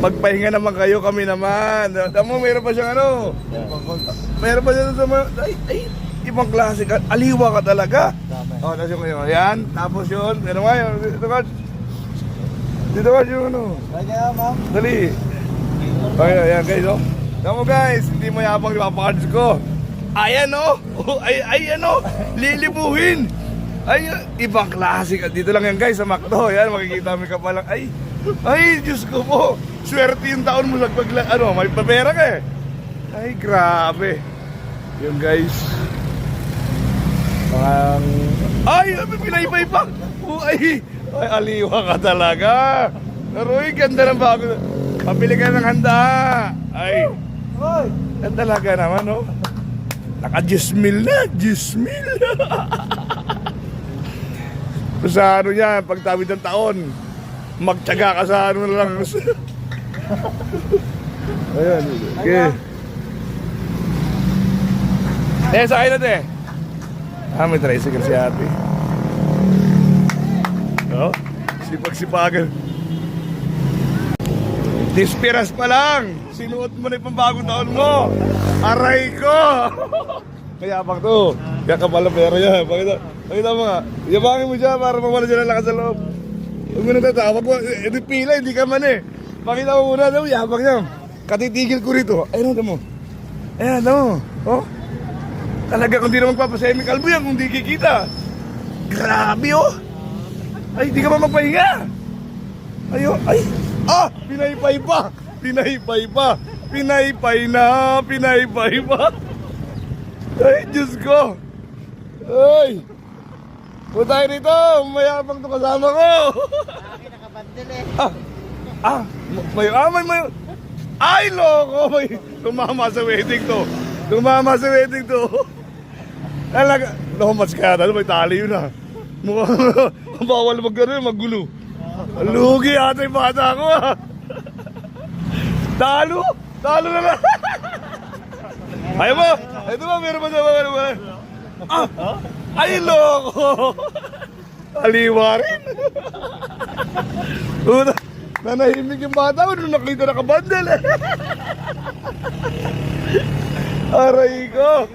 Magpahinga naman kayo, kami naman. Tama mo, mayroon pa siyang ano. Mayroon pa siyang sa mga... Ay, ibang klase ka. Aliwa ka talaga. O, tapos yung ngayon. Ayan, tapos yun. Ano nga yun? Dito ka. Dito ka yung ano. Kaya ma'am. Dali. Okay, ayan guys, oh. Tama mo guys, hindi mo yabang ipapakards ko. Ayan, oh. Ay, ano. Lilibuhin. Ay, ibang klase ka. Dito lang yan guys, sa McDo. Ayan, makikita mo ka palang. Ay, Diyos ko po. Swerte yung taon mo ano, may papera ka eh. Ay, grabe. Yun guys. Ay, pinaypay pa. Ay, aliwa ka talaga. Naroy, ganda ng bago. Pabili ka ng handa. Ay, ganda talaga naman, no? Naka 10,000 na, 10,000. Sa ano yan, pagtawid ng taon, magtyaga ka sa ano na lang. Ayan, okay. Sa akin natin. May tricycle si ate. Oh, sipag-sipagan. Dispiras pa lang. Sinuot mo na yung pambagong taon mo. Aray ko. Kaya bang to. Kaya kapala pera niya. Pakita mo nga. Yabangin mo siya para mawala siya ng lakas sa loob. Huwag mo nang tatawag mo. Ito pila, hindi ka man eh. Pakita mo muna. Yabang niya. Katitigil ko rito. Ayun, mo. Ayan, mo. Oh. Talaga kung di naman papasemi kalbo yan kung di kikita. Grabe oh. Ay, di ka ba magpahinga? Ayo, ay. Pinaypay pa. Pinaypay pa. Pinaypay na. Pinaypay pa. Ay, Diyos ko. Ay. Punta tayo rito. Mayabang to kasama ko. Laki nakabandil eh. May. Ay, loko. May tumama sa wedding to. Tumama sa wedding to. Talaga. Mas kaya na. May tali yun ha. Mukhang bawal maggulo. Lugi ata yung bata ko ha. Talo na lang. Ayaw mo. Ito ba, meron pa sa ay, loko. Aliwa rin. Nanahimik yung bata ko nung nakita nakabandal eh. Aray ko.